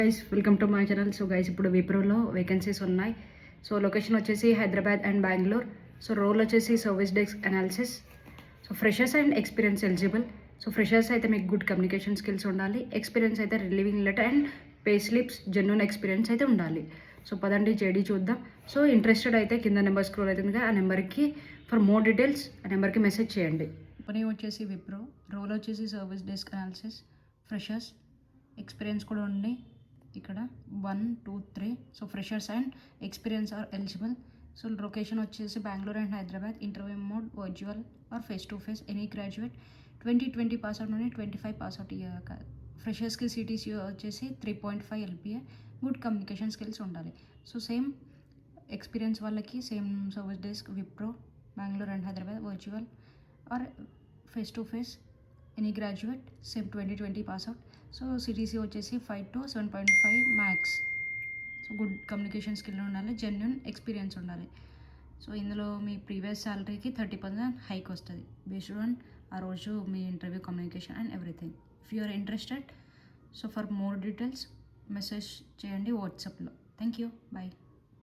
Guys welcome to my channel. So guys ఇప్పుడు విప్రోలో vacancies ఉన్నాయి. సో లొకేషన్ వచ్చేసి Hyderabad and Bengaluru. So role వచ్చేసి service desk analysis. So freshers and experience eligible. So freshers అయితే మీకు good communication skills ఉండాలి. Experience అయితే relieving letter and pay slips genuine experience అయితే ఉండాలి. సో పదండి జేడీ చూద్దాం. సో ఇంట్రెస్టెడ్ అయితే కింద నెంబర్ స్క్రోల్ అవుతుంది కదా, ఆ నెంబర్కి ఫర్ మోర్ డీటెయిల్స్ ఆ నెంబర్కి మెసేజ్ చేయండి. కంపెనీ వచ్చేసి విప్రో, రోల్ వచ్చేసి service desk analysis, freshers, experience కూడా ఉంది ఇక్కడ 1 2 3. So freshers and experience are eligible. So location వచ్చేసి Bengaluru and Hyderabad. Interview mode virtual or face to face. Any graduate 2020 passout నుండి 25 పాస్అవుట్. ఫ్రెషర్స్కి సిటీసీ వచ్చేసి 3.5 LPA. గుడ్ కమ్యూనికేషన్ స్కిల్స్ ఉండాలి. So same experience వాళ్ళకి same service desk Wipro Bengaluru and Hyderabad virtual or face to face. Any graduate same 2020 passout. So CTC వచ్చేసి 5 to 7.5 max. So good communication skill ఉండాలి, genuine experience ఉండాలి. So ఇందులో మీ previous శాలరీకి 30% hike వస్తుంది based on ఆ రోజు మీ interview communication and everything. If you are interested, so for more details message చేయండి వాట్సాప్లో. Thank you, bye.